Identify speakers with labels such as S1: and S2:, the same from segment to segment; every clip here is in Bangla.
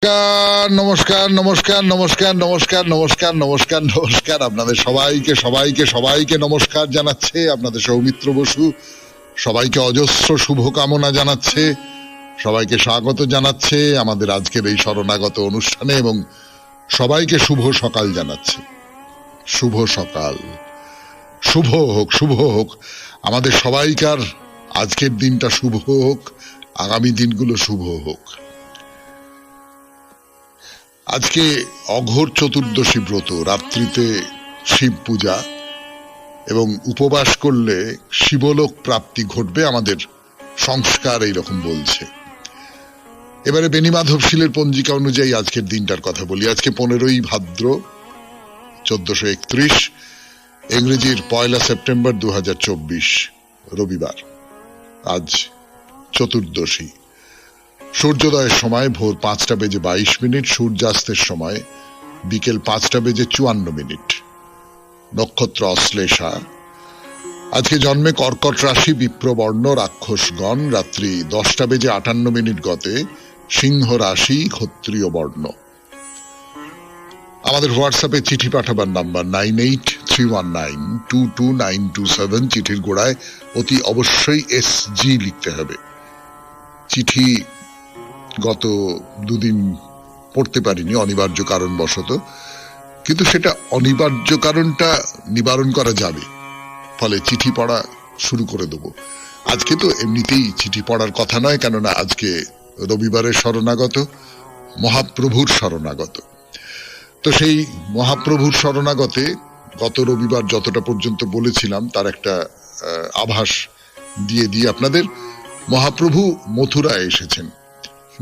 S1: নমস্কার নমস্কার নমস্কার নমস্কার নমস্কার নমস্কার নমস্কার আপনাদের সবাইকে সবাইকে সবাইকে নমস্কার জানাচ্ছে আপনাদের সৌমিত্র বসু। সবাইকে অজস্র শুভকামনা জানাচ্ছে, সবাইকে স্বাগত জানাচ্ছে আমাদের আজকের এই শরণাগত অনুষ্ঠানে এবং সবাইকে শুভ সকাল জানাচ্ছে। শুভ সকাল, শুভ হোক, শুভ হোক আমাদের সবাইকার আজকের দিনটা শুভ হোক, আগামী দিনগুলো শুভ হোক। আজকে অঘোর চতুর্দশী ব্রত, রাত্রিতে শিব পূজা এবং উপবাস করলে শিবলোক প্রাপ্তি ঘটবে, আমাদের সংস্কার এইরকম বলছে। এবারে বেণীমাধব শীলের পঞ্জিকা অনুযায়ী আজকের দিনটার কথা বলি। আজকে 15ই ভাদ্র 1431, ইংরেজির 1 সেপ্টেম্বর 2024, রবিবার। আজ চতুর্দশী। সূর্যোদয়ের সময় ভোর 5:22, সূর্যাস্তের সময় বিকেল 5:54। নক্ষত্র অশ্লেষা। আজকে জন্মে কর্কট রাশি, বিপ্রবর্ণ, রাক্ষসগণ। রাত্রি 10:58 গতে সিংহ রাশি, ক্ষত্রিয় বর্ণ। আমাদের হোয়াটসঅ্যাপে চিঠি পাঠাবার নাম্বার 9831922927। চিঠির গোড়ায় অতি অবশ্যই SG লিখতে হবে। চিঠি গত দুদিন পড়তে পারিনি অনিবার্য কারণবশত, কিন্তু সেটা অনিবার্য কারণটা নিবারণ করা যাবে, ফলে চিঠি পড়া শুরু করে দেব। আজকে তো এমনিতেই চিঠি পড়ার কথা নয়, কেননা আজকে রবিবারের শরণাগত, মহাপ্রভুর শরণাগত। তো সেই মহাপ্রভুর শরণাগতে গত রবিবার যতটা পর্যন্ত বলেছিলাম তার একটা আভাস দিয়ে আপনাদের। মহাপ্রভু মথুরায় এসেছেন।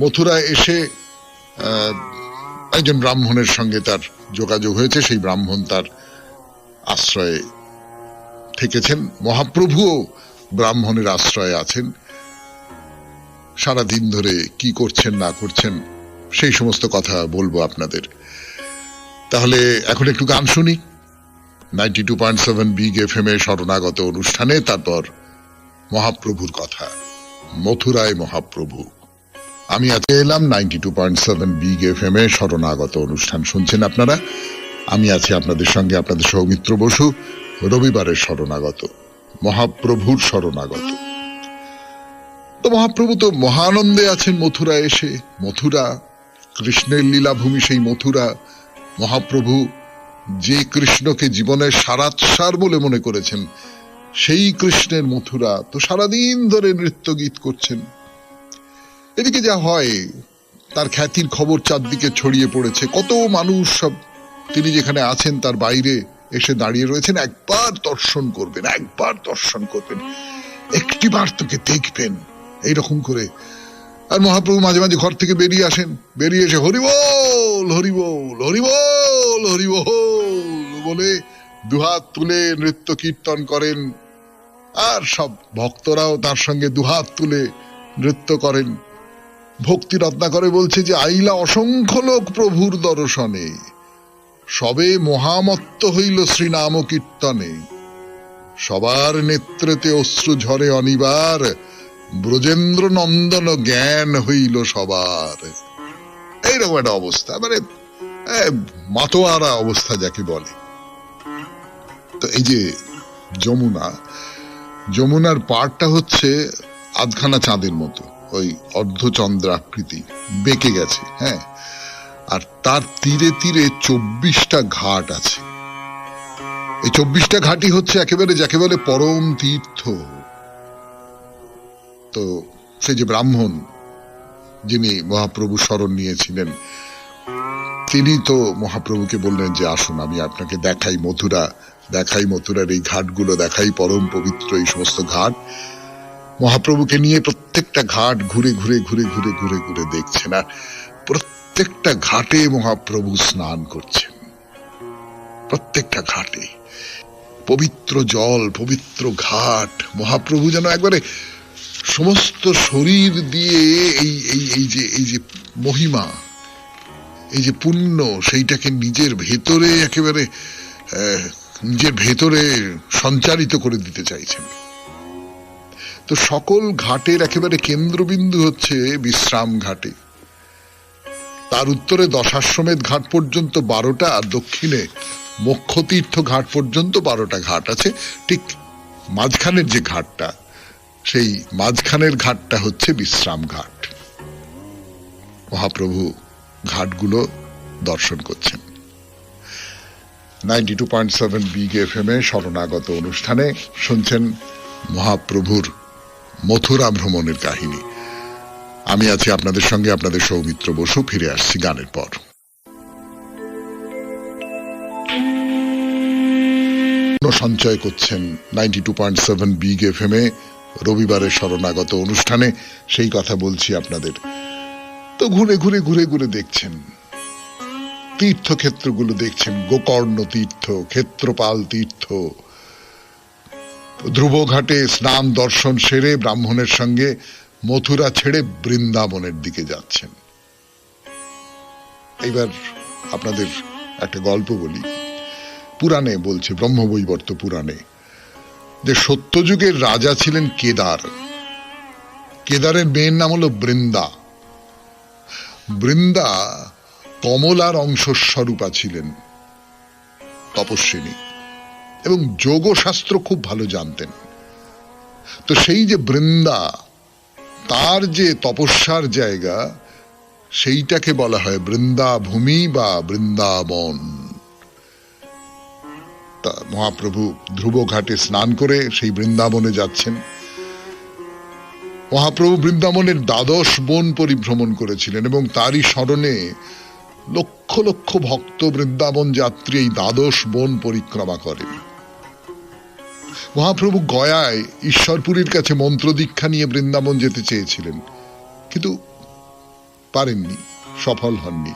S1: মথুরায় এসে একজন ব্রাহ্মণের সঙ্গে তার যোগাযোগ হয়েছে, সেই ব্রাহ্মণ তার আশ্রয়ে থেকেছেন। মহাপ্রভুও ব্রাহ্মণের আশ্রয়ে আছেন। সারাদিন ধরে কি করছেন না করছেন সেই সমস্ত কথা বলবো আপনাদের। তাহলে এখন একটু গান শুনি 92.7 বিগ FM শরণাগত অনুষ্ঠানে, তারপর মহাপ্রভুর কথা। মথুরায় মহাপ্রভু। আমি আজকে এলাম 92.7 বিগ FM শরণাগত অনুষ্ঠান শুনছেন আপনারা। আমি আছি আপনাদের সঙ্গে, আপনাদের সৌমিত্র বসু। রবিবারের শরণাগত, মহাপ্রভুর শরণাগত। তো মহাপ্রভু তো মহানন্দে আছেন মথুরা এসে। মথুরা কৃষ্ণের লীলাভূমি, সেই মথুরা। মহাপ্রভু যে কৃষ্ণকে জীবনের সারাৎসার বলে মনে করেছেন, সেই কৃষ্ণের মথুরা তো সারাদিন ধরে নৃত্য গীত করছেন। এদিকে যা হয় তার খ্যাতির খবর চারদিকে ছড়িয়ে পড়েছে। কত মানুষ সব তিনি যেখানে আছেন তার বাইরে এসে দাঁড়িয়ে রয়েছেন। একবার দর্শন করবেন, একবার দর্শন করবেন, একটিবার তোকে দেখবেন, এইরকম করে। আর মহাপ্রভু মাঝে মাঝে ঘর থেকে বেরিয়ে আসেন, বেরিয়ে এসে হরিবোল হরিবোল হরিবোল হরিবোল বলে দুহাত তুলে নৃত্য কীর্তন করেন। আর সব ভক্তরাও তার সঙ্গে দুহাত তুলে নৃত্য করেন। ভক্তি রত্নাকরে বলছে যে আইলা অসংখ্য লোক প্রভুর দর্শনে, সবে মহামত্ত হইল শ্রীনাম কীর্তনে। সবার নেত্রেতে অশ্রু ঝরে অনিবার, ব্রজেন্দ্র নন্দন জ্ঞান হইল সবার। এইরকম একটা অবস্থা, মানে মাতোয়ারা অবস্থা যাকে বলে। তো এই যে যমুনার পাড়টা হচ্ছে আধখানা চাঁদের মতো, ওই অর্ধচন্দ্রাকৃতি বেঁকে গেছে। হ্যাঁ, আর তার তীরে তীরে 24টা ঘাট আছে। এই 24টা ঘাটই হচ্ছে একেবারে যাকে বলে পরম তীর্থ। তো সে যে ব্রাহ্মণ যিনি মহাপ্রভু শরণ নিয়েছিলেন, তিনি তো মহাপ্রভুকে বললেন যে আসুন আমি আপনাকে দেখাই মথুরার এই ঘাটগুলো দেখাই, পরম পবিত্র এই সমস্ত ঘাট। মহাপ্রভুকে নিয়ে প্রত্যেকটা ঘাট ঘুরে ঘুরে ঘুরে ঘুরে ঘুরে ঘুরে দেখছেন, আর প্রত্যেকটা ঘাটে মহাপ্রভু স্নান করছেন। প্রত্যেকটা ঘাটে পবিত্র জল, পবিত্র ঘাট। মহাপ্রভু যেন একবারে সমস্ত শরীর দিয়ে এই যে মহিমা, এই যে পুণ্য, সেইটাকে নিজের ভেতরে সঞ্চারিত করে দিতে চাইছেন। তো সকল ঘাটের একেবারে কেন্দ্রবিন্দু হচ্ছে বিশ্রাম ঘাটে। তার উত্তরে দশাশ্বমেধ ঘাট পর্যন্ত 12টা, আর দক্ষিণে মোক্ষতীর্থ ঘাট পর্যন্ত 12টা ঘাট আছে। ঠিক মাঝখানের যে ঘাটটা, সেই মাঝখানের ঘাটটা হচ্ছে বিশ্রাম ঘাট। মহাপ্রভু ঘাটগুলো দর্শন করছেন। 92.7 বিগ এফএম এ শরণাগত অনুষ্ঠানে শুনছেন মহাপ্রভুর মথুরা ভ্রমণের কাহিনী। আমি আছি আপনাদের সঙ্গে, আপনাদের সৌমিত্র বসু। ফিরে আসছি গানের পর। সঞ্চয় করছেন 92.7 বিগ এফএম এ রবিবারের শরণাগত অনুষ্ঠানে, সেই কথা বলছি আপনাদের। তো ঘুরে ঘুরে ঘুরে ঘুরে দেখছেন তীর্থক্ষেত্রগুলো, দেখছেন গোকর্ণ তীর্থ, ক্ষেত্রপাল তীর্থ। ধ্রুবঘাটে স্নান দর্শন সেরে ব্রাহ্মণের সঙ্গে মথুরা ছেড়ে বৃন্দাবনের দিকে যাচ্ছেন। এইবার আপনাদের একটা গল্প বলি। পুরাণে বলছে, ব্রহ্মবৈবর্ত পুরাণে, যে সত্যযুগের রাজা ছিলেন কেদার। কেদারের মেয়ের নাম হলো বৃন্দা। বৃন্দা কমলার অংশস্বরূপা ছিলেন, তপস্বিনী, এবং যোগশাস্ত্র খুব ভালো জানতেন। তো সেই যে বৃন্দা, তার যে তপস্যার জায়গা, সেইটাকে বলা হয় বৃন্দাভূমি বা বৃন্দাবন। তা মহাপ্রভু ধ্রুব ঘাটে স্নান করে সেই বৃন্দাবনে যাচ্ছেন। মহাপ্রভু বৃন্দাবনের 12 বন পরিভ্রমণ করেছিলেন এবং তারই স্মরণে লক্ষ লক্ষ ভক্ত বৃন্দাবন যাত্রী এই 12 বন পরিক্রমা করেন। মহাপ্রভু গয়ায় ঈশ্বরপুরীর কাছে মন্ত্র দীক্ষা নিয়ে বৃন্দাবন যেতে চেয়েছিলেন, কিন্তু পারেননি, সফল হননি।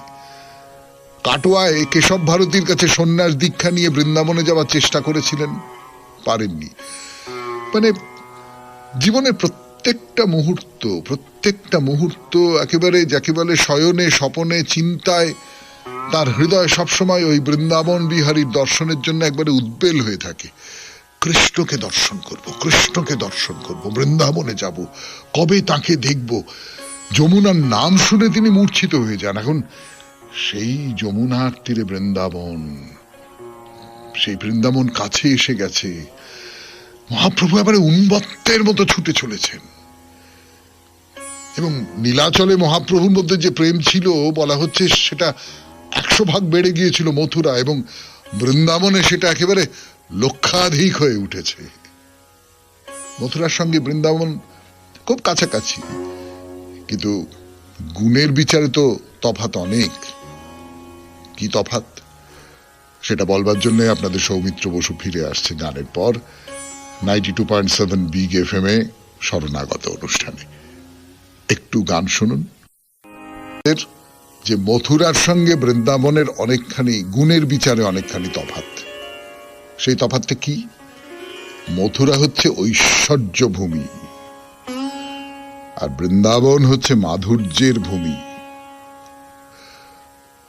S1: কাটোয়ায় কেশব ভারতীর কাছে সন্ন্যাস দীক্ষা নিয়ে বৃন্দাবনে যাওয়ার চেষ্টা করেছিলেন, পারেননি। মানে জীবনের প্রত্যেকটা মুহূর্ত একেবারে যাকে বলে শয়নে স্বপনে চিন্তায় তার হৃদয় সবসময় ওই বৃন্দাবন বিহারীর দর্শনের জন্য একবারে উদ্বেল হয়ে থাকে। কৃষ্ণকে দর্শন করব, কৃষ্ণকে দর্শন করব, বৃন্দাবনে যাব, কবে তাকে দেখব। যমুনার নাম শুনে তিনি মূর্ছিত হয়ে যান। এখন সেই যমুনার তীরে বৃন্দাবন, সেই বৃন্দাবন কাছে এসে গেছে। মহাপ্রভু এবারে উন্মত্তের মতো ছুটে চলেছেন। এবং নীলাচলে মহাপ্রভুর মধ্যে যে প্রেম ছিল, বলা হচ্ছে সেটা 100 ভাগ বেড়ে গিয়েছিল মথুরা, এবং বৃন্দাবনে সেটা একেবারে লক্ষাধিক হয়ে উঠেছে। মথুরার সঙ্গে বৃন্দাবন খুব কাছাকাছি, কিন্তু গুণের বিচারে তো তফাৎ অনেক। কি তফাৎ, সেটা বলবার জন্য আপনাদের সৌমিত্র বসু ফিরে আসছে গানের পর 92.7 বিগ এফএম এ শরণাগত অনুষ্ঠানে। একটু গান শুনুন। যে মথুরার সঙ্গে বৃন্দাবনের অনেকখানি গুণের বিচারে অনেকখানি তফাৎ। সেই তফাৎটা কি? মথুরা হচ্ছে ঐশ্বর্য ভূমি, আর বৃন্দাবন হচ্ছে মাধুর্যের ভূমি।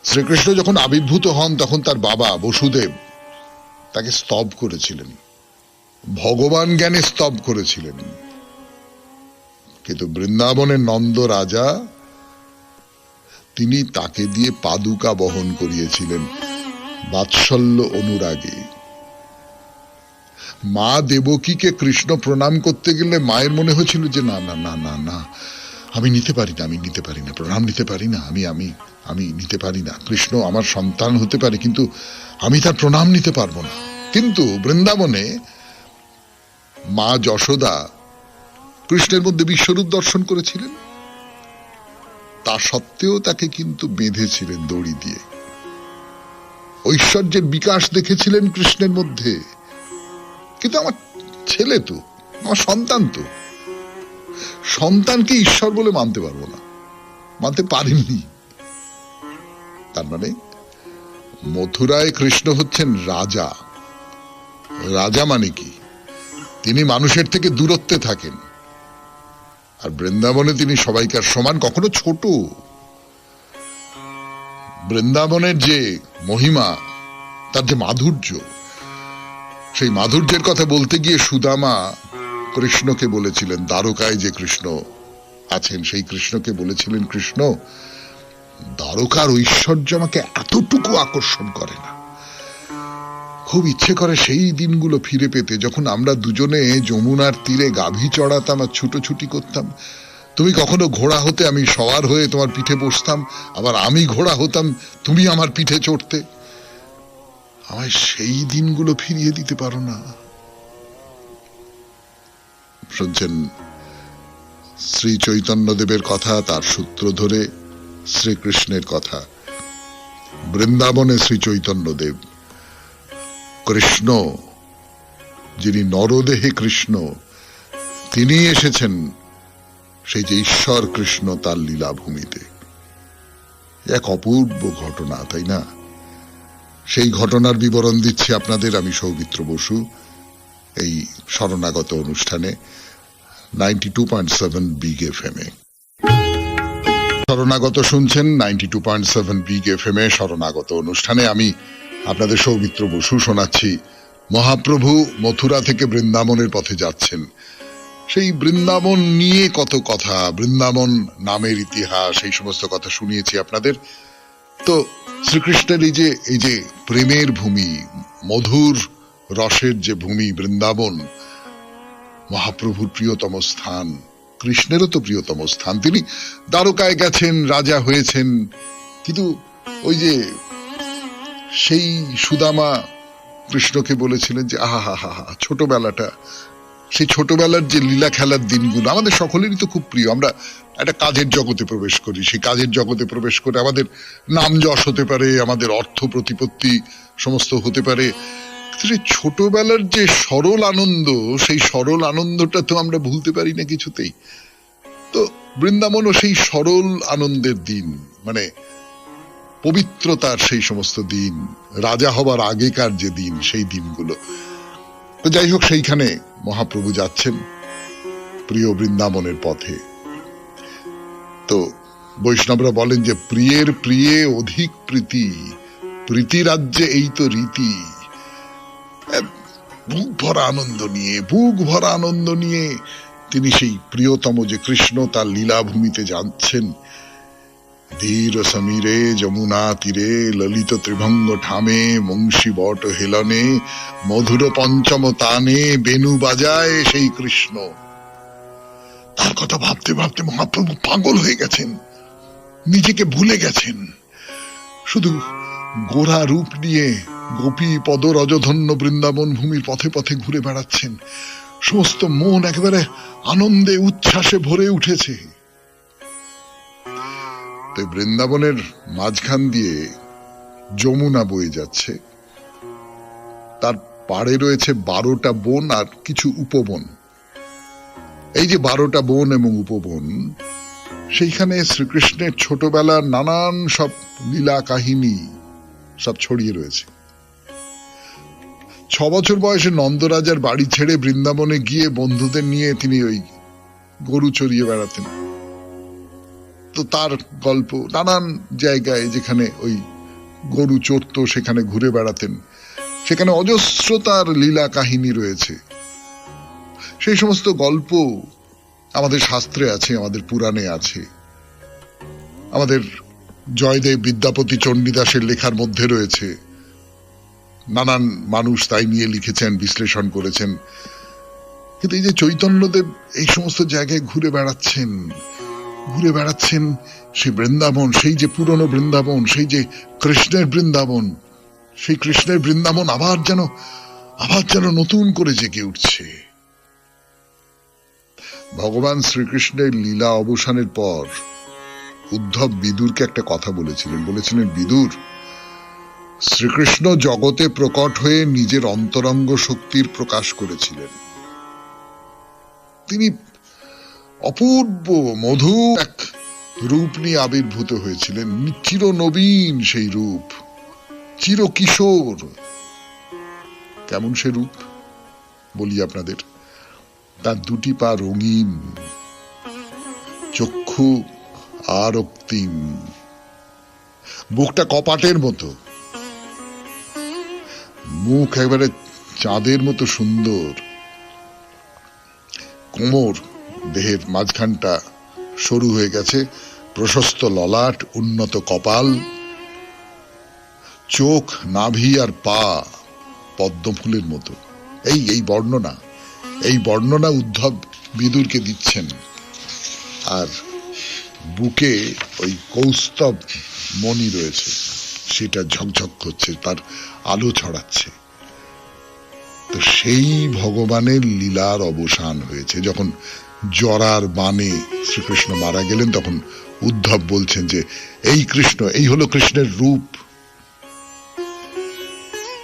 S1: শ্রীকৃষ্ণ যখন আবির্ভূত হন, তখন তার বাবা বসুদেব তাকে স্তব করেছিলেন, ভগবান জ্ঞানে স্তব করেছিলেন। কিন্তু বৃন্দাবনের নন্দ রাজা, তিনি তাকে দিয়ে পাদুকা বহন করিয়েছিলেন বাৎসল্য অনুরাগে। মা দেবকীকে কৃষ্ণ প্রণাম করতে গেলে মায়ের মনে হয়েছিল যে না না না না না, আমি নিতে পারি না, আমি নিতে পারি না, প্রণাম নিতে পারি না, আমি আমি আমি নিতে পারি না। কৃষ্ণ আমার সন্তান হতে পারে, কিন্তু আমি তার প্রণাম নিতে পারবো না। কিন্তু বৃন্দাবনে মা যশোদা কৃষ্ণের মধ্যে বিশ্বরূপ দর্শন করেছিলেন, তা সত্ত্বেও তাকে কিন্তু বেঁধেছিলেন দড়ি দিয়ে। ঐশ্বর্যের বিকাশ দেখেছিলেন কৃষ্ণের মধ্যে, কিন্তু আমার ছেলে তো, আমার সন্তান তো, সন্তানকে ঈশ্বর বলে মানতে পারবো না, মানতে পারেননি। তার মানে মথুরায় কৃষ্ণ হচ্ছেন রাজা। রাজা মানে কি? তিনি মানুষের থেকে দূরত্বে থাকেন, আর বৃন্দাবনে তিনি সবাইকার সমান, কখনো ছোট। বৃন্দাবনের যে মহিমা, তার যে মাধুর্য, সেই মাধুর্যের কথা বলতে গিয়ে সুদামা কৃষ্ণকে বলেছিলেন, দ্বারকায় যে কৃষ্ণ আছেন সেই কৃষ্ণকে বলেছিলেন, কৃষ্ণ দ্বারকার ঐশ্বর্য আমাকে এতটুকু আকর্ষণ করে না। খুব ইচ্ছে করে সেই দিনগুলো ফিরে পেতে, যখন আমরা দুজনে যমুনার তীরে গাভী চড়াতাম আর ছুটোছুটি করতাম। তুমি কখনো ঘোড়া হতে, আমি সওয়ার হয়ে তোমার পিঠে বসতাম, আবার আমি ঘোড়া হতাম, তুমি আমার পিঠে চড়তে। আমায় সেই দিনগুলো ফিরিয়ে দিতে পারো না? শুনছেন শ্রী চৈতন্যদেবের কথা, তার সূত্র ধরে শ্রীকৃষ্ণের কথা। বৃন্দাবনে শ্রী চৈতন্যদেব, কৃষ্ণ যিনি নরদেহে কৃষ্ণ, তিনি এসেছেন সেই যে ঈশ্বর কৃষ্ণ তার লীলাভূমিতে। এক অপূর্ব ঘটনা, তাই না? সেই ঘটনার বিবরণ দিচ্ছি আপনাদের আমি, সৌমিত্র বসু, এই শরণাগত অনুষ্ঠানে 92.7 বিগ এফএম এ। শরণাগত শুনছেন 92.7 বিগ এফএম এ শরণাগত অনুষ্ঠানে। আমি আপনাদের সৌমিত্র বসু শোনাচ্ছি। মহাপ্রভু মথুরা থেকে বৃন্দাবনের পথে যাচ্ছেন। সেই বৃন্দাবন নিয়ে কত কথা, বৃন্দাবন নামের ইতিহাস, এই সমস্ত কথা শুনিয়েছি আপনাদের। তো শ্রীকৃষ্ণের এই যে প্রেমের ভূমি, মধুর রসের যে ভূমি বৃন্দাবন, মহাপ্রভুর প্রিয়তম স্থান, কৃষ্ণেরও তো প্রিয়তম স্থান। তিনি দ্বারকায় গেছেন, রাজা হয়েছেন, কিন্তু ওই যে সেই সুদামা কৃষ্ণকে বলেছিলেন যে আহা হা হা হা, ছোটবেলাটা, সেই ছোটবেলার যে লীলা খেলার দিনগুলো আমাদের সকলেরই তো খুব প্রিয়। আমরা একটা কাজের জগতে প্রবেশ করি, সেই কাজের জগতে প্রবেশ করে আমাদের নাম যশ হতে পারে, আমাদের অর্থ প্রতিপত্তি সমস্ত হতে পারে, সেই ছোটবেলার যে সরল আনন্দ, সেই সরল আনন্দটা তো আমরা ভুলতে পারি না কিছুতেই। তো বৃন্দাবনও সেই সরল আনন্দের দিন, মানে পবিত্রতার সেই সমস্ত দিন, রাজা হবার আগেকার যে দিন, সেই দিনগুলো। তো যাই হোক, সেইখানে মহাপ্রভু যাচ্ছেন প্রিয় বৃন্দাবনের পথে। তো বৈষ্ণবরা বলেন যে প্রিয়ের প্রিয়ে অধিক প্রীতি, প্রীতি রাজ্যে এই তো রীতি। বুক ভরা আনন্দ নিয়ে তিনি সেই প্রিয়তম যে কৃষ্ণ তার লীলাভূমিতে যাচ্ছেন। ধীর সমীরে যমুনা তীরে ললিত ত্রিভঙ্গ ঠামে বংশী বট হেলনে মধুর পঞ্চম তানে বেনু বাজায় সেই কৃষ্ণ। তার কথা ভাবতে ভাবতে মহাপ্রভু পাগল হয়ে গেছেন, নিজেকে ভুলে গেছেন, শুধু গোরা রূপ নিয়ে গোপী পদ রজধন্য বৃন্দাবন ভূমির পথে পথে ঘুরে বেড়াচ্ছেন। সমস্ত মন একেবারে আনন্দে উচ্ছ্বাসে ভরে উঠেছে। তো বৃন্দাবনের মাঝখান দিয়ে যমুনা বয়ে যাচ্ছে, তার পাড়ে রয়েছে 12টা বন আর কিছু উপবন। এই যে 12টা বন এবং উপবন, সেইখানে শ্রীকৃষ্ণের ছোটবেলার নানান সব লীলা কাহিনী সব ছড়িয়ে রয়েছে। 6 বছর বয়সে নন্দরাজার বাড়ি ছেড়ে বৃন্দাবনে গিয়ে বন্ধুদের নিয়ে তিনি ওই গরু চড়িয়ে বেড়াতেন। তো তার গল্প, নানান জায়গায় যেখানে ওই গরু চড়তো সেখানে ঘুরে বেড়াতেন, সেখানে অজস্র তার লীলা কাহিনী রয়েছে। সেই সমস্ত গল্প আমাদের শাস্ত্রে আছে, আমাদের পুরাণে আছে, আমাদের জয়দেব বিদ্যাপতি চণ্ডীদাসের লেখার মধ্যে রয়েছে। নানান মানুষ তাই নিয়ে লিখেছেন, বিশ্লেষণ করেছেন। কিন্তু এই যে চৈতন্যদেব এই সমস্ত জায়গায় ঘুরে বেড়াচ্ছেন সেই বৃন্দাবন, সেই যে পুরনো বৃন্দাবন, সেই যে কৃষ্ণের বৃন্দাবন, সেই কৃষ্ণের বৃন্দাবন আবার যেন নতুন করে জেগে উঠছে। ভগবান শ্রীকৃষ্ণের লীলা অবসানের পর উদ্ধব বিদুরকে একটা কথা বলেছিলেন। বিদুর, শ্রীকৃষ্ণ জগতে প্রকট হয়ে নিজের অন্তরঙ্গ শক্তির প্রকাশ করেছিলেন। তিনি অপূর্ব মধু এক রূপ নিয়ে আবির্ভূত হয়েছিলেন, চির নবীন সেই রূপ, চির কিশোর। কেমন সে রূপ বলি আপনাদের। তার 2টি পা রঙিন, চক্ষু আর রক্তিম, বুকটা কপাটের মতো, মুখ একেবারে চাঁদের মতো সুন্দর, কোমর, দেহের মাঝখানটা সরু হয়ে গেছে, প্রশস্ত ললাট, উন্নত কপাল, চোখ, নাভি আর পা পদ্মফুলের মতো। এই বর্ণনা উদ্ধব বিদুরকে দিচ্ছেন। আর বুকে ওই কৌস্তব মণি রয়েছে, সেটা ঝকঝক করছে, তার আলো ছড়াচ্ছে। তো সেই ভগবানের লীলার অবসান হয়েছে যখন জরার বাণে শ্রীকৃষ্ণ মারা গেলেন। তখন উদ্ধব বলছেন যে এই কৃষ্ণ, এই হলো কৃষ্ণের রূপ।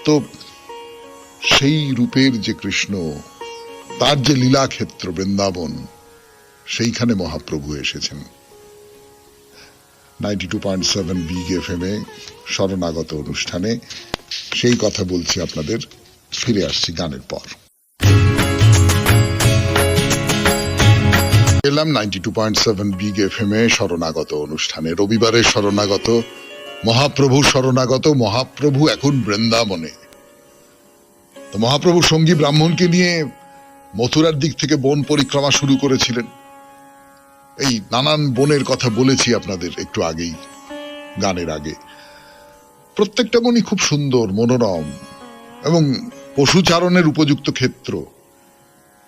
S1: তো সেই রূপের যে কৃষ্ণ, তার যে লীলাক্ষেত্র বৃন্দাবন, সেইখানে মহাপ্রভু এসেছেন। 92.7 বিগ এফএম এ শরণাগত অনুষ্ঠানে সেই কথা বলছি আপনাদের। ফিরে আসছি গানের পর। এলাম 92.7 বিগ এফএম এ শরণাগত অনুষ্ঠানে। রবিবারের শরণাগত, মহাপ্রভু শরণাগত। মহাপ্রভু এখন বৃন্দাবনে। তো মহাপ্রভু সঙ্গী ব্রাহ্মণকে নিয়ে মথুরার দিক থেকে বন পরিক্রমা শুরু করেছিলেন। এই নানান বনের কথা বলেছি আপনাদের একটু আগেই, গানের আগে। প্রত্যেকটা বনই খুব সুন্দর, মনোরম এবং পশুচারণের উপযুক্ত ক্ষেত্র।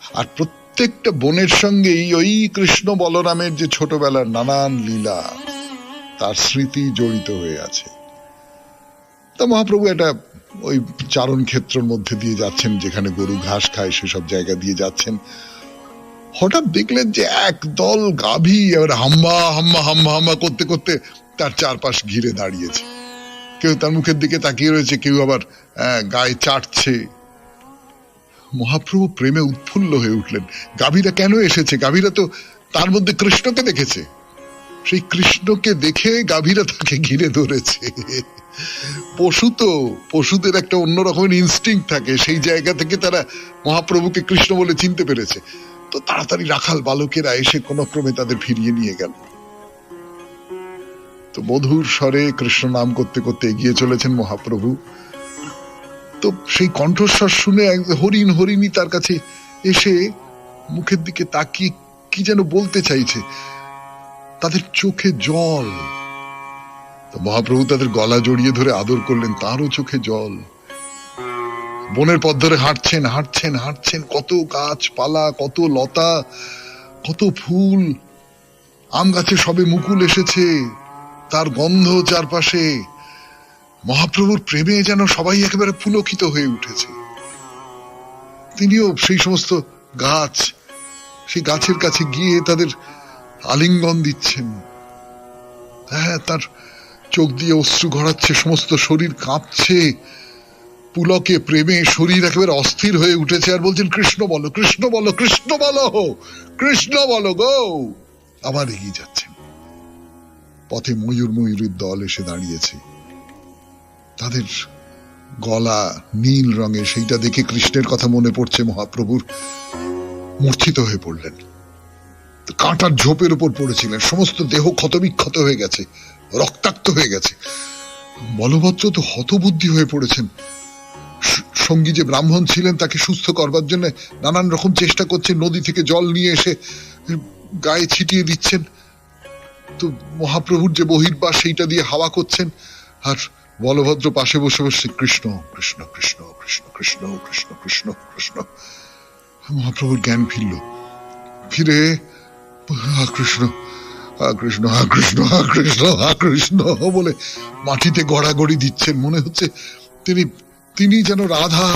S1: আর প্রত্যেকটা বনের সঙ্গেই ওই কৃষ্ণ বলরামের যে ছোটবেলার নানান লীলা, তার স্মৃতি জড়িত হয়ে আছে। তা মহাপ্রভু একটা ওই চারণ ক্ষেত্রের মধ্যে দিয়ে যাচ্ছেন, যেখানে গরু ঘাস খায়, সেসব জায়গা দিয়ে যাচ্ছেন। হঠাৎ দেখলেন যে একদল গাভী এবার হাম্বা হাম্বা হাম্বা হাম্বা করতে করতে তার চারপাশ ঘিরে দাঁড়িয়েছে। কেউ তার মুখের দিকে তাকিয়ে রয়েছে, কেউ আবার গায়ে চাটছে। মহাপ্রভু প্রেমে উৎফুল্ল হয়ে উঠলেন। গাভীরা কেন এসেছে? গাভীরা তো তার মধ্যে কৃষ্ণকে দেখেছে। সেই কৃষ্ণকে দেখে গাভীরা তাকে ঘিরে ধরেছে। পশু তো, পশুদের একটা অন্যরকমের ইনস্টিংক্ট থাকে, সেই জায়গা থেকে তারা মহাপ্রভুকে কৃষ্ণ বলে চিনতে পেরেছে। তো তাড়াতাড়ি রাখাল বালকেরা এসে কোন ক্রমে তাদের ফিরিয়ে নিয়ে গেল। তো মধুর স্বরে কৃষ্ণ নাম করতে করতে এগিয়ে চলেছেন মহাপ্রভু। তো সেই কণ্ঠস্বর শুনে হরিণ হরিণী তার কাছে এসে মুখের দিকে তাকিয়ে কি যেন বলতে চাইছে, তাদের চোখে জল। তো মহাপ্রভু তাদের গলা জড়িয়ে ধরে আদর করলেন, তারও চোখে জল। বনের পথ ধরে হাঁটছেন হাঁটছেন হাঁটছেন, কত গাছপালা, কত লতা, কত ফুল। আম গাছে সবে মুকুল এসেছে, তার গন্ধ চারপাশে। মহাপ্রভুর প্রেমে যেন সবাই একেবারে পুলকিত হয়ে উঠেছে। তিনিও সেই সমস্ত গাছ, সেই গাছের কাছে গিয়ে তাদের আলিঙ্গন দিচ্ছেন। হ্যাঁ, তার চোখ দিয়ে অশ্রু গড়াচ্ছে, সমস্ত শরীর কাঁপছে পুলকে, প্রেমে শরীর একেবারে অস্থির হয়ে উঠেছে। আর বলছেন কৃষ্ণ বলো, কৃষ্ণ বলো, কৃষ্ণ বলো, কৃষ্ণ বলো গো। আবার এগিয়ে যাচ্ছেন। পথে ময়ূরীর দল এসে দাঁড়িয়েছে, তাদের গলা নীল রঙের। সেইটা দেখে কৃষ্ণের কথা মনে পড়ছে মহাপ্রভুর। মূর্ছিত হয়ে পড়লেন, কাঁটার ঝোপের উপর পড়েছিলেন। সমস্ত দেহ ক্ষতবিক্ষত হয়ে গেছে, রক্তাক্ত হয়ে গেছে। বলভদ্র তো হতবুদ্ধি হয়ে পড়েছেন। সঙ্গী যে ব্রাহ্মণ ছিলেন তাকে সুস্থ করবার জন্য নানান রকম চেষ্টা করছেন। নদী থেকে জল নিয়ে এসে গায়ে ছিটিয়ে দিচ্ছেন। তো মহাপ্রভুর যে বহির্বাস, সেইটা দিয়ে হাওয়া করছেন। আর বলভদ্র পাশে বসে বসে কৃষ্ণ কৃষ্ণ কৃষ্ণ কৃষ্ণ কৃষ্ণ কৃষ্ণ কৃষ্ণ কৃষ্ণ। মহাপ্রভুর জ্ঞান ফিরল। ফিরে কৃষ্ণ কৃষ্ণ কৃষ্ণ কৃষ্ণ কৃষ্ণ বলে মাটিতে গড়াগড়ি দিচ্ছেন। মনে হচ্ছে তিনি যেন রাধা,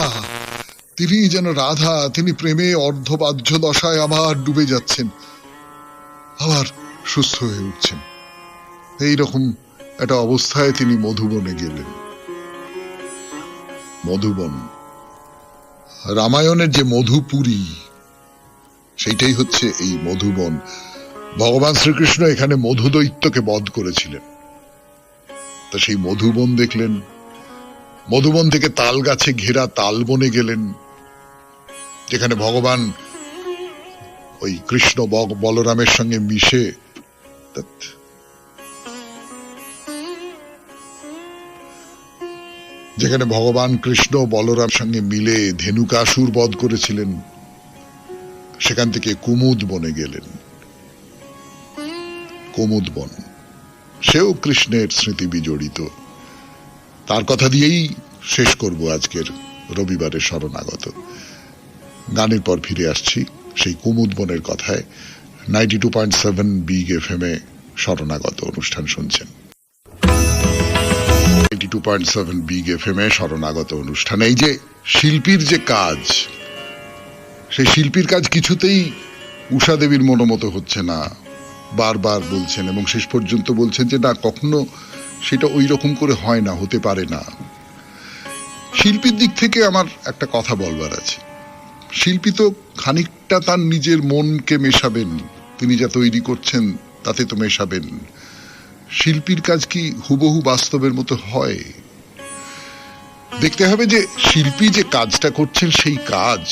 S1: তিনি যেন রাধা। তিনি প্রেমে অর্ধবাহ্য দশায় আবার ডুবে যাচ্ছেন, আবার সুস্থ হয়ে উঠছেন। এইরকম একটা অবস্থায় তিনি মধুবনে গেলেন। মধুবন, রামায়ণের যে মধুপুরী, সেইটাই হচ্ছে এই মধুবন। ভগবান শ্রীকৃষ্ণ এখানে মধু দৈত্যকে বধ করেছিলেন। তো সেই মধুবন দেখলেন। মধুবন থেকে তাল গাছে ঘেরা তাল বনে গেলেন, যেখানে ভগবান ওই কৃষ্ণ বলরামের সঙ্গে মিশে যেখানে ভগবান কৃষ্ণ বলরাম সঙ্গে মিলে ধেনুকাসুর বধ করেছিলেন। সেখান থেকে কুমুদ বনে গেলেন। কুমুদ বন। সেও কৃষ্ণের স্মৃতি বিজড়িত। তার কথা দিয়েই শেষ করব আজকের রবিবারের শরণাগত। গানের পর ফিরে আসছি সেই কুমুদ বনের কথায়। 92.7 বিগ এফএম এ শরণাগত অনুষ্ঠান শুনছেন। 92.7 বিগ এফএম এ শরণাগত অনুষ্ঠান। এই যে শিল্পীর যে কাজ, সেই শিল্পীর কাজ কিছুতেই উষা দেবীর মনোমতো হচ্ছে না, বারবার বলছেন এবং শেষ পর্যন্ত বলছেন যে না, কখনো সেটা ওই রকম করে হয় না, হতে পারে না। শিল্পীর দিক থেকে আমার একটা কথা বলবার আছে। শিল্পী তো খানিকটা তার নিজের মনকে মেশাবেন, তিনি যা তৈরি করছেন তাতে তো মেশাবেন। শিল্পীর কাজ কি হুবহু বাস্তবের মতো হয়? দেখতে হবে যে শিল্পী যে কাজটা করছেন সেই কাজ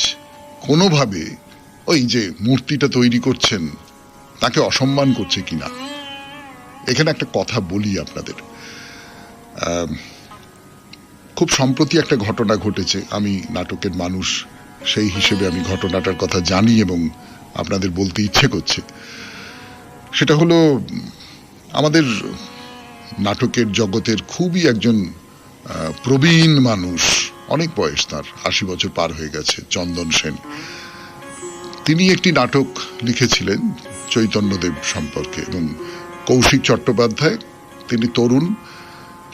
S1: কোনোভাবে ওই যে মূর্তিটা তৈরি করছেন তাকে অসম্মান করছে কিনা। এখানে একটা কথা বলি আপনাদের। খুব সম্প্রতি একটা ঘটনা ঘটেছে। আমি নাটকের মানুষ, সেই হিসেবে আমি ঘটনাটার কথা জানি এবং আপনাদের বলতে ইচ্ছে করছে। সেটা হলো আমাদের নাটকের জগতের খুবই একজন প্রবীণ মানুষ, অনেক বয়স তার, 80 বছর পার হয়ে গেছে, চন্দন সেন। তিনি একটি নাটক লিখেছিলেন চৈতন্যদেব সম্পর্কে এবং কৌশিক চট্টোপাধ্যায়, তিনি তরুণ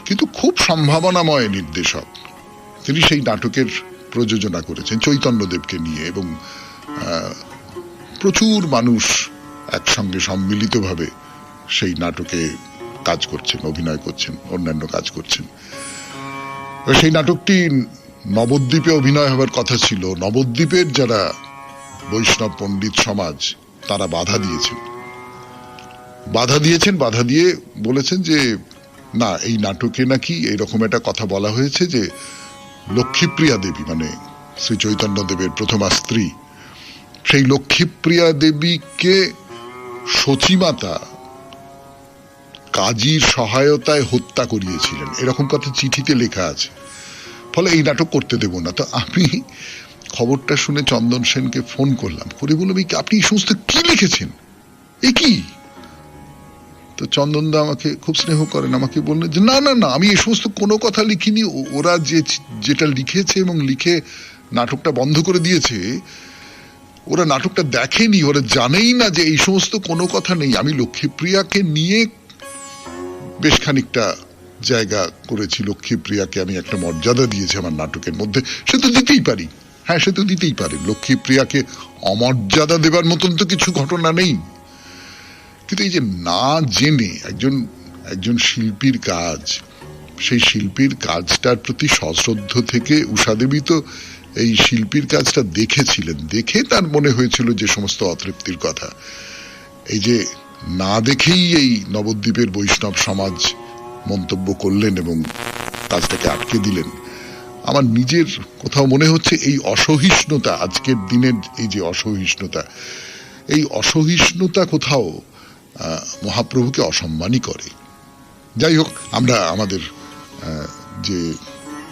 S1: কিন্তু খুব সম্ভাবনাময় নির্দেশক। তিনি সেই নাটকের প্রযোজনা করেছেন চৈতন্যদেবকে নিয়ে এবং প্রচুর মানুষ একসঙ্গে সম্মিলিতভাবে সেই নাটকে কাজ করছেন, অভিনয় করছেন, অন্যান্য কাজ করছেন। সেই নাটকটি নবদ্বীপে অভিনয় হবার কথা ছিল। নবদ্বীপের যারা বৈষ্ণব পণ্ডিত সমাজ তারা বাধা দিয়েছেন, বাধা দিয়ে বলেছেন যে না, এই নাটকে নাকি এইরকম একটা কথা বলা হয়েছে যে লক্ষ্মীপ্রিয়া দেবী, মানে শ্রী চৈতন্যদেবের প্রথমা স্ত্রী, সেই লক্ষ্মীপ্রিয়া দেবীকে সচিমাতা কাজীর সহায়তায় হত্যা করিয়েছিলেন, এরকম কথা চিঠিতে লেখা আছে। ফলে এই নাটক করতে দেব না। তো আমি খবরটা শুনে চন্দন সেনকে ফোন করলাম, করে বললাম আপনি এই সমস্ত কি লিখেছেন, এ কি? তো চন্দনদা আমাকে খুব স্নেহ করেন, আমাকে বললেন যে না না না, আমি এই সমস্ত কোনো কথা লিখিনি। ওরা যেটা লিখেছে এবং লিখে নাটকটা বন্ধ করে দিয়েছে, ওরা নাটকটা দেখেনি, ওরা জানেই না যে এই সমস্ত কোনো কথা নেই। আমি লক্ষ্মীপ্রিয়াকে নিয়ে বেশ খানিকটা জায়গা করেছি, লক্ষ্মীপ্রিয়াকে আমি একটা মর্যাদা দিয়েছি আমার নাটকের মধ্যে। সে তো দিতেই পারি, হ্যাঁ সে তো দিতেই পারে। লক্ষ্মীপ্রিয়াকে অমর্যাদা দেবার মতন তো কিছু ঘটনা নেই। কিন্তু এই যে না জেনে একজন শিল্পীর কাজ, সেই শিল্পীর কাজটার প্রতি সশ্রদ্ধ থেকে উষাদেবী তো এই শিল্পীর কাজটা দেখেছিলেন, দেখে তার মনে হয়েছিল যে সমস্ত অতৃপ্তির কথা, এই যে না দেখেই এই নবদ্বীপের বৈষ্ণব সমাজ মন্তব্য করলেন এবং কাজটাকে আটকে দিলেন। আমার নিজের কোথাও মনে হচ্ছে এই অসহিষ্ণুতা, আজকের দিনের এই যে অসহিষ্ণুতা, এই অসহিষ্ণুতা কোথাও মহাপ্রভুকে অসম্মানই করে। যাই হোক, আমরা আমাদের যে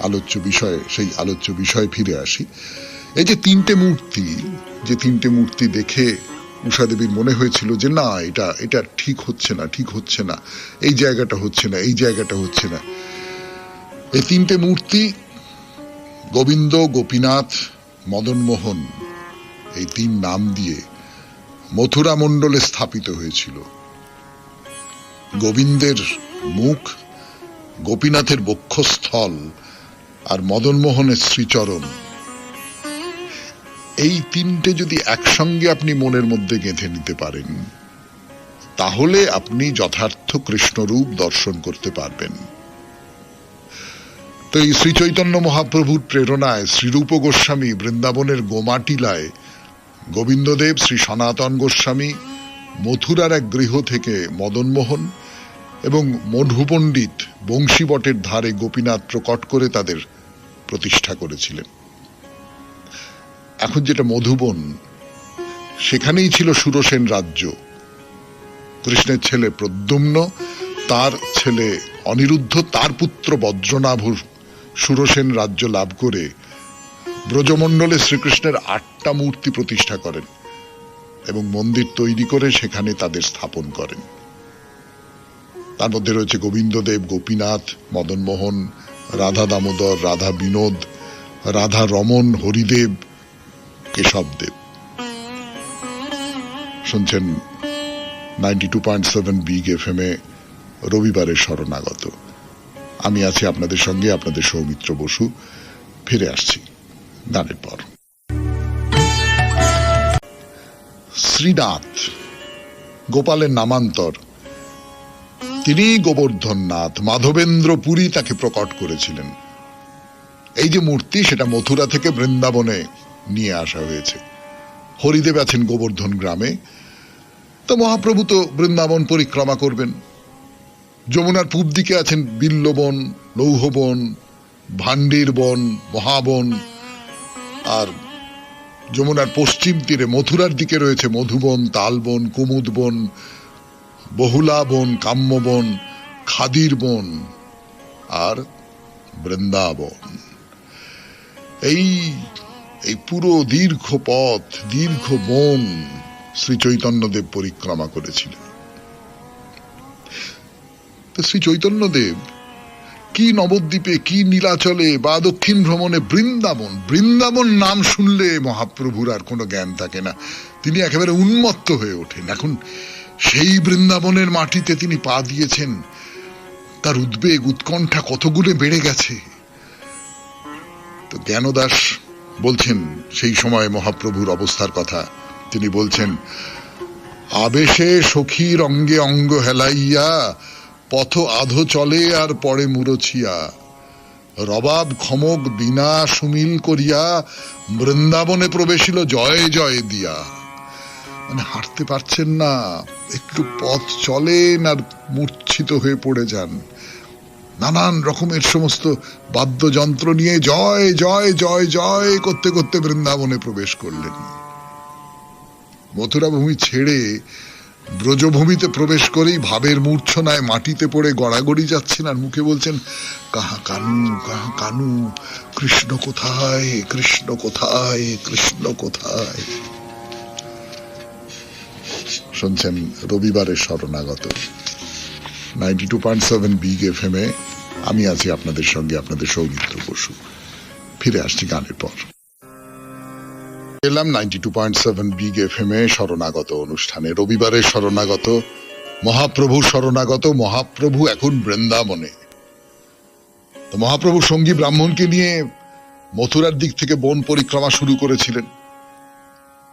S1: আলোচ্য বিষয়, সেই আলোচ্য বিষয়ে ফিরে আসি। এই যে তিনটে মূর্তি দেখে উষাদেবীর মনে হয়েছিল যে না, এটা ঠিক হচ্ছে না, এই জায়গাটা হচ্ছে না। এই তিনটে মূর্তি গোবিন্দ, গোপীনাথ, মদনমোহন, এই তিন নাম দিয়ে মথুরা মণ্ডলে স্থাপিত হয়েছিল। গোবিন্দের মুখ, গোপীনাথের বক্ষস্থল আর মদনমোহনের শ্রীচরণ, এই তিনটে যদি একসঙ্গে আপনি মনের মধ্যে গেঁথে নিতে পারেন, তাহলে আপনি যথার্থ কৃষ্ণরূপ দর্শন করতে পারবেন। তো এই শ্রী চৈতন্য মহাপ্রভুর প্রেরণায় শ্রীরূপ গোস্বামী বৃন্দাবনের গোমাটিলায়, গোবিন্দদেব শ্রী সনাতন গোস্বামী মথুরার এক গৃহ থেকে মদনমোহন এবং মধু পণ্ডিত বংশীবটের ধারে গোপীনাথ প্রকট করে তাদের প্রতিষ্ঠা করেছিলেন। এখন যেটা মধুবন, সেখানেই ছিল সুরসেন রাজ্য। কৃষ্ণের ছেলে প্রদ্যুম্ন, তার ছেলে অনিরুদ্ধ, তার পুত্র বজ্রনাভ সুরসেন রাজ্য লাভ করে ব্রজমণ্ডলে শ্রীকৃষ্ণের 8টা মূর্তি প্রতিষ্ঠা করেন এবং মন্দির তৈরি করে সেখানে তাদের স্থাপন করেন। তার মধ্যে রয়েছে গোবিন্দদেব, গোপীনাথ, মদনমোহন, রাধা দামোদর, রাধা বিনোদ, রাধা রমন, হরিদেব, কেশবদেব। শুনছেন 92.7 বিগ এফএম এ রবিবারের শরণাগত। আমি আছি আপনাদের সঙ্গে, আপনাদের সৌমিত্র বসু। ফিরে আসছি গানের পর। শ্রীনাথ, গোপালের নামান্তর, তিনি গোবর্ধননাথ। মাধবেন্দ্র পুরী তাকে প্রকট করেছিলেন। এই যে মূর্তি, সেটা মথুরা থেকে বৃন্দাবনে নিয়ে আসা হয়েছে। হরিদেব আছেন গোবর্ধন গ্রামে, তো মহাপ্রভু তো বৃন্দাবন পরিক্রমা করবেন। যমুনার পূব দিকে আছেন বিল্লবন, লৌহবন, ভান্ডির বন, মহাবন, আর যমুনার পশ্চিম তীরে মথুরার দিকে রয়েছে মধুবন, তালবন, কুমুদবন, বহুলা বন, কাম্যবন, খাদির বন আর বৃন্দাবন। এই পুরো দীর্ঘ পথ, দীর্ঘ বন শ্রী চৈতন্যদেব পরিক্রমা করেছিলেন। তো শ্রী চৈতন্যদেব কি নবদ্বীপে, কি নীলাচলে বা দক্ষিণ ভ্রমণে বৃন্দাবন নাম শুনলে মহাপ্রভুর আর কোনো জ্ঞান থাকে না। তিনি একেবারে উন্মত্ত হয়ে ওঠেন। এখন সেই বৃন্দাবনের মাটিতে তিনি পা দিয়েছেন, তার উদ্বেগ, উৎকণ্ঠা কতগুণে বেড়ে গেছে। তো জ্ঞানদাস বলছেন সেই সময় মহাপ্রভুর অবস্থার কথা। তিনি বলছেন, আবেশে সখীর অঙ্গে অঙ্গ হেলাইয়া, পথ আধো চলে আর পড়ে মুরছিয়া, রবাব খমক বিনা সুমিল করিয়া, বৃন্দাবনে প্রবেশিল জয় জয় দিয়া। মানে হাঁটতে পারছেন না, একটু পথ চলেন আর মূর্ছিত হয়ে পড়ে যান। নানান রকমের সমস্ত বাদ্যযন্ত্র নিয়ে জয় জয় জয় জয় করতে করতে বৃন্দাবনে প্রবেশ করলেন। মথুরা ভূমি ছেড়ে ব্রজভূমিতে প্রবেশ করেই ভাবের মূর্ছনায় মাটিতে পড়ে গড়াগড়ি যাচ্ছেন আর মুখে বলছেন, কাহা কানু, কাহা কানু, কৃষ্ণ কোথায়, কৃষ্ণ কোথায়, কৃষ্ণ কোথায়। শুনছেন রবিবারের শরণাগত 92.7 বিগ এফএম এ। আমি আছি আপনাদের সঙ্গে, আপনাদের সৌমিত্র বসু। ফিরে আসছি গানের পর। এলাম 92.7 বিগ এফএম এ শরণাগত অনুষ্ঠানে। রবিবারের শরণাগত, মহাপ্রভুর শরণাগত। মহাপ্রভু এখন বৃন্দাবনে। তো মহাপ্রভু সঙ্গী ব্রাহ্মণকে নিয়ে মথুরার দিক থেকে বন পরিক্রমা শুরু করেছিলেন।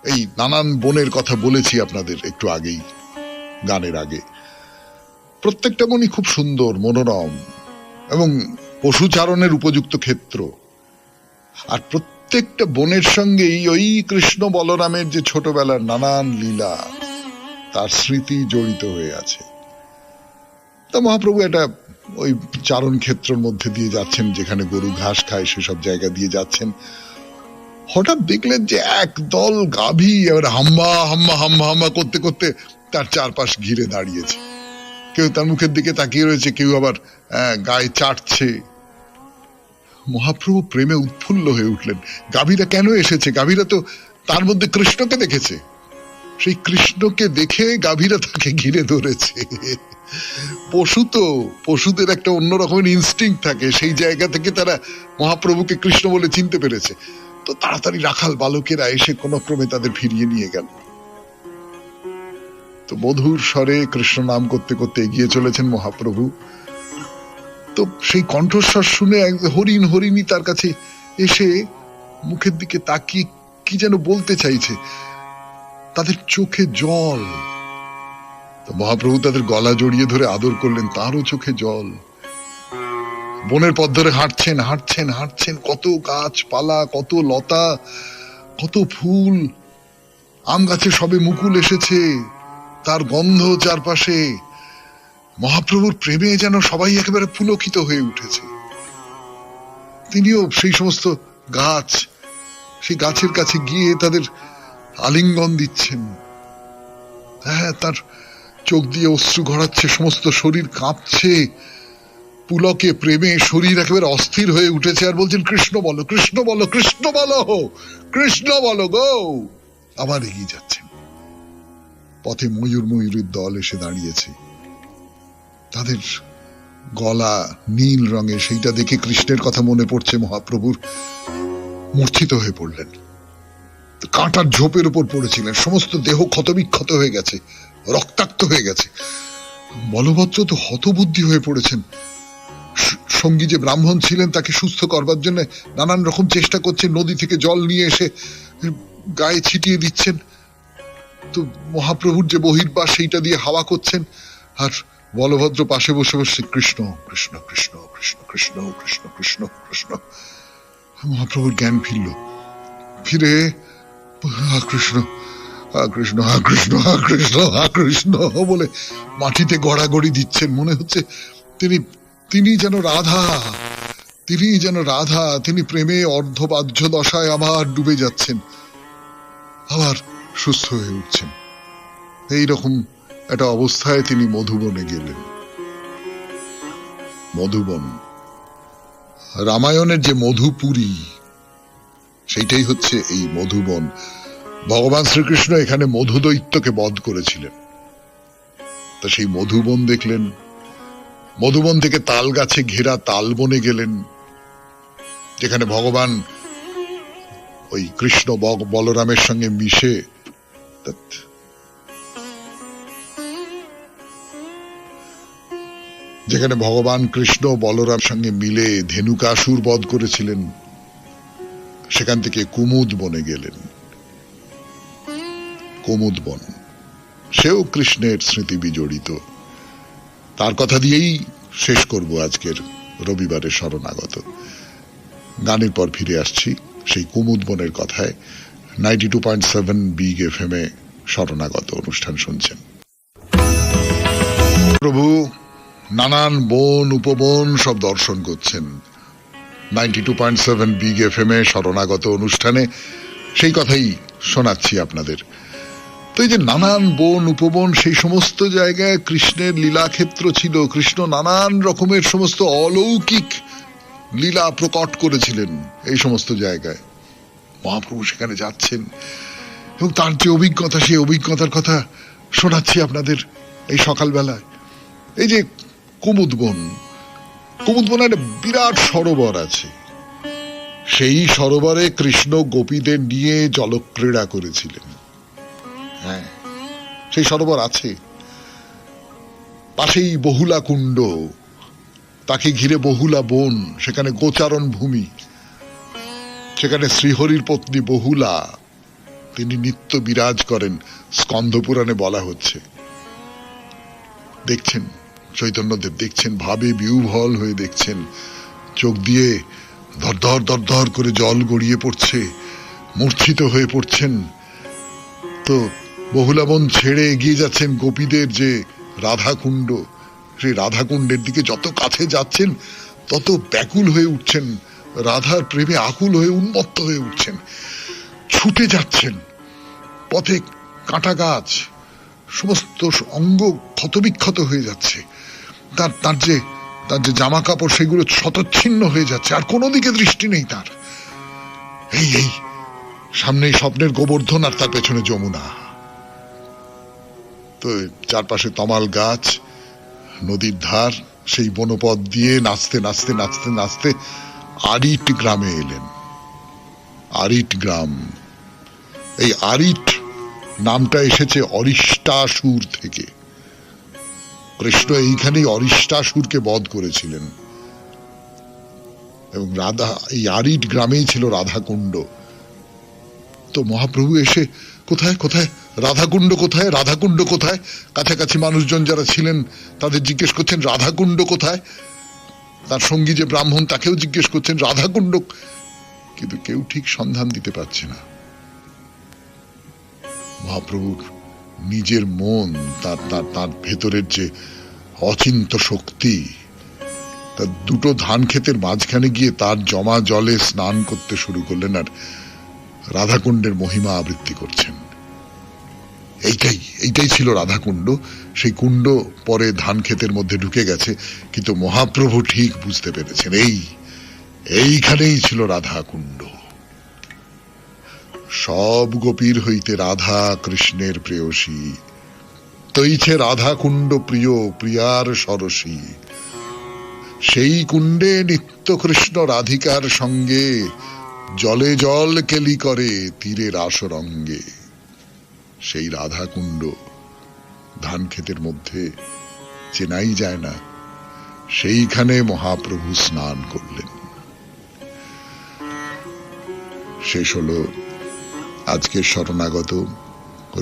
S1: এই নানান বনের কথা বলেছি আপনাদের একটু আগেই, গানের আগে। প্রত্যেকটা বনই খুব সুন্দর, মনোরম এবং পশুচারণের উপযুক্ত ক্ষেত্র। আর প্রত্যেকটা বনের সঙ্গেই ওই কৃষ্ণ বলরামের যে ছোটবেলার নানান লীলা, তার স্মৃতি জড়িত হয়ে আছে। তা মহাপ্রভু একটা ওই চারণ ক্ষেত্রের মধ্যে দিয়ে যাচ্ছেন, যেখানে গরু ঘাস খায়, সেসব জায়গা দিয়ে যাচ্ছেন। হঠাৎ দেখলেন যে একদল গাভী এবার হাম্বা হাম্বা হাম্বা হাম্বা করতে করতে তার চারপাশ ঘিরে দাঁড়িয়েছে। কেউ তার মুখের দিকে তাকিয়ে রয়েছে, কেউ আবার গায়ে চাটছে। মহাপ্রভু প্রেমে উৎফুল্ল হয়ে উঠলেন। গাভীরা কেন এসেছে? গাভীরা তো তার মধ্যে কৃষ্ণকে দেখেছে। সেই কৃষ্ণকে দেখে গাভীরা তাকে ঘিরে ধরেছে। পশু তো, পশুদের একটা অন্য রকমের ইনস্টিংক্ট থাকে, সেই জায়গা থেকে তারা মহাপ্রভুকে কৃষ্ণ বলে চিনতে পেরেছে। তো তাড়াতাড়ি রাখাল বালকেরা এসে কোন ক্রমে তাদের ফিরিয়ে নিয়ে গেল। তো মধুর স্বরে কৃষ্ণ নাম করতে করতে এগিয়ে চলেছেন মহাপ্রভু। তো সেই কণ্ঠস্বর শুনে হরিণ হরিণী তার কাছে এসে মুখের দিকে তাকিয়ে কি যেন বলতে চাইছে, তাদের চোখে জল। তো মহাপ্রভু তাদের গলা জড়িয়ে ধরে আদর করলেন, তারও চোখে জল। বনের পথ ধরে হাঁটছেন হাঁটছেন হাঁটছেন, কত গাছপালা, কত লতা, কত ফুল। আম গাছে সবে মুকুল এসেছে, তার গন্ধ চারপাশে। মহাপ্রভুর প্রেমে যেন সবাই একেবারে পুলকিত হয়ে উঠেছে। তিনিও সেই সমস্ত গাছ, সেই গাছের কাছে গিয়ে তাদের আলিঙ্গন দিচ্ছেন। হ্যাঁ, তার চোখ দিয়ে অশ্রু গড়াচ্ছে, সমস্ত শরীর কাঁপছে পুলকে, প্রেমে শরীর একেবারে অস্থির হয়ে উঠেছে। আর বলছেন, কৃষ্ণ বলো, কৃষ্ণ বলো, কৃষ্ণ বলো, কৃষ্ণ বলো গো। আবার এগিয়ে যাচ্ছেন। পথে ময়ূরের দল এসে দাঁড়িয়েছে। তাদের গলা নীল রঙের, সেইটা দেখে কৃষ্ণের কথা মনে পড়ছে। মহাপ্রভুর মূর্ছিত হয়ে পড়লেন, কাঁটার ঝোপের উপর পড়েছিলেন, সমস্ত দেহ ক্ষতবিক্ষত হয়ে গেছে, রক্তাক্ত হয়ে গেছে। বলভদ্র তো হতবুদ্ধি হয়ে পড়েছেন। সঙ্গী যে ব্রাহ্মণ ছিলেন তাকে সুস্থ করবার জন্য নানান রকম চেষ্টা করছেন, নদী থেকে জল নিয়ে এসে গায়ে ছিটিয়ে দিচ্ছেন, তো মহাপ্রভুর যে বহির্বাস সেইটা দিয়ে হাওয়া করছেন, আর বলভদ্র পাশে বসে বসে কৃষ্ণ কৃষ্ণ কৃষ্ণ কৃষ্ণ কৃষ্ণ কৃষ্ণ কৃষ্ণ কৃষ্ণ। মহাপ্রভুর জ্ঞান ফিরল, ফিরে কৃষ্ণ কৃষ্ণ কৃষ্ণ কৃষ্ণ কৃষ্ণ বলে মাটিতে গড়াগড়ি দিচ্ছেন। মনে হচ্ছে তিনি যেন রাধা, তিনি যেন রাধা, তিনি প্রেমে অর্ধবাহ্য দশায় আবার ডুবে যাচ্ছেন, আবার সুস্থ হয়ে উঠছেন। এইরকম একটা অবস্থায় তিনি মধুবনে গেলেন। মধুবন, রামায়ণের যে মধুপুরী, সেইটাই হচ্ছে এই মধুবন। ভগবান শ্রীকৃষ্ণ এখানে মধু দৈত্যকে বধ করেছিলেন। তা সেই মধুবন দেখলেন। মধুবন থেকে তাল গাছে ঘেরা তাল বনে গেলেন, যেখানে ভগবান ওই কৃষ্ণ বলরামের সঙ্গে মিশে যেখানে ভগবান কৃষ্ণ বলরাম সঙ্গে মিলে ধেনুকাসুর বধ করেছিলেন। সেখান থেকে কুমুদ বনে গেলেন। কুমুদ বন, সেও কৃষ্ণের স্মৃতি বিজড়িত। তার কথা দিয়েই শেষ করব আজকের রবিবারের শরণাগত। গানের পর ফিরে আসছি সেই কুমুদ বনের কথায়। 92.7 বিগ এফএম এ শরণাগত অনুষ্ঠান শুনছেন। প্রভু নানান বন উপবন সব দর্শন করছেন 92.7 বিগ এফএম এ শরণাগত অনুষ্ঠানে। সেই কথাই শোনাচ্ছি আপনাদের। তো এই যে নানান বন উপবন, সেই সমস্ত জায়গায় কৃষ্ণের লীলাক্ষেত্র ছিল। কৃষ্ণ নানান রকমের সমস্ত অলৌকিক লীলা প্রকট করেছিলেন এই সমস্ত জায়গায়। মহাপ্রভু সেখানে যাচ্ছেন এবং তার যে অভিজ্ঞতা, সেই অভিজ্ঞতার কথা শোনাচ্ছি আপনাদের এই সকালবেলায়। এই যে কুমুদ বন, কুমুদ বনে একটা বিরাট সরোবর আছে। সেই সরোবরে কৃষ্ণ গোপীদের নিয়ে জলক্রীড়া করেছিলেন। হ্যাঁ, সেই সরোবর আছে। পাশেই বহুলা কুণ্ড, তাকে ঘিরে বহুলা বন, সেখানে গোচারণ ভূমি। সেখানে শ্রীহরির পত্নী বহুলা, তিনি নিত্য বিরাজ করেন, স্কন্ধ পুরাণে বলা হচ্ছে। দেখছেন চৈতন্যদেব, দেখছেন, ভাবে বিহ্বল হয়ে দেখছেন, চোখ দিয়ে ধরধর ধরধর করে জল গড়িয়ে পড়ছে, মূর্ছিত হয়ে পড়ছেন। তো বহুলা বন ছেড়ে এগিয়ে যাচ্ছেন গোপীদের যে রাধাকুণ্ড, সেই রাধাকুণ্ডের দিকে যত কাছে যাচ্ছেন তত ব্যাকুল হয়ে উঠছেন, রাধার প্রেমে আকুল হয়ে উন্মত্ত হয়ে উঠছেন, ছুটে যাচ্ছেন। পথে কাঁটা গাছ, সমস্ত অঙ্গ ক্ষতবিক্ষত হয়ে যাচ্ছে, তার যে জামা কাপড় সেগুলো শতচ্ছিন্ন হয়ে যাচ্ছে, আর কোনো দিকে দৃষ্টি নেই তার। এই সামনেই স্বপ্নের গোবর্ধন, আর তার পেছনে যমুনা। তো চারপাশে তমাল গাছ, নদীর ধার, সেই বনপথ দিয়ে নাচতে নাচতে নাচতে নাচতে আরিট গ্রামে এলেন। আরিট গ্রাম, এই আরিট নামটা এসেছে অরিষ্টাসুর থেকে। কৃষ্ণ এইখানেই অরিষ্টাসুরকে বধ করেছিলেন এবং রাধা, এই আরিট গ্রামেই ছিল রাধাকুণ্ড। তো মহাপ্রভু এসে কোথায় কোথায় রাধাকুণ্ড কোথায়, রাধাকুণ্ড কোথায়, কাছাকাছি মানুষজন যারা ছিলেন তাদের জিজ্ঞেস করছেন রাধাকুণ্ড কোথায়। তার সঙ্গী যে ব্রাহ্মণ তাকেও জিজ্ঞেস করছেন রাধাকুণ্ড, কিন্তু কেউ ঠিক সন্ধান দিতে পারছে না। মহাপ্রভুর নিজের মন, তার ভেতরের যে অচিন্ত শক্তি, তার দুটো ধান ক্ষেতের মাঝখানে গিয়ে তার জমা জলে স্নান করতে শুরু করলেন আর রাধাকুণ্ডের মহিমা আবৃত্তি করছেন। এইটাই ছিল রাধাকুণ্ড। সেই কুণ্ড পরে ধান ক্ষেতের মধ্যে ঢুকে গেছে, কিন্তু মহাপ্রভু ঠিক বুঝতে পেরেছেন এইখানেই ছিল রাধাকুণ্ড। সব গোপীর হইতে রাধা কৃষ্ণের প্রেয়সী, তৈছে রাধা কুণ্ড প্রিয় প্রিয়ার সরসী, সেই কুণ্ডে নিত্য কৃষ্ণ রাধিকার সঙ্গে জলে জল কেলি করে তীরের আসরঙ্গে। সেই রাধা কুণ্ড ধান ক্ষেতের মধ্যে চেনাই যায় না, সেইখানে মহাপ্রভু স্নান করলেন। শেষ হলো আজকের শরণাগত,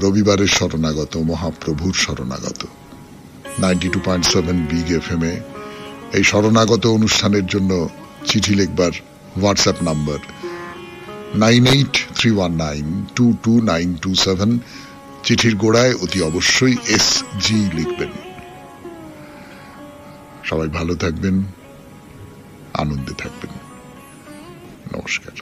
S1: রবিবারের শরণাগত, মহাপ্রভুর শরণাগত 92.7 বিগ এফএম এ। এই শরণাগত অনুষ্ঠানের জন্য চিঠি লিখবার হোয়াটসঅ্যাপ নাম্বার 9831922927। চিঠির গোড়ায় অতি অবশ্যই SG লিখবেন। সবাই ভালো থাকবেন, আনন্দে থাকবেন। নমস্কার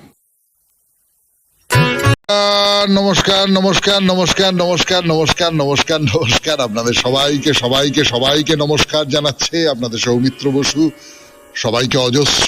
S1: নমস্কার নমস্কার নমস্কার নমস্কার নমস্কার নমস্কার নমস্কার। আপনাদের সবাইকে সবাইকে সবাইকে নমস্কার জানাচ্ছে আপনাদের সৌমিত্র বসু। সবাইকে অজস্র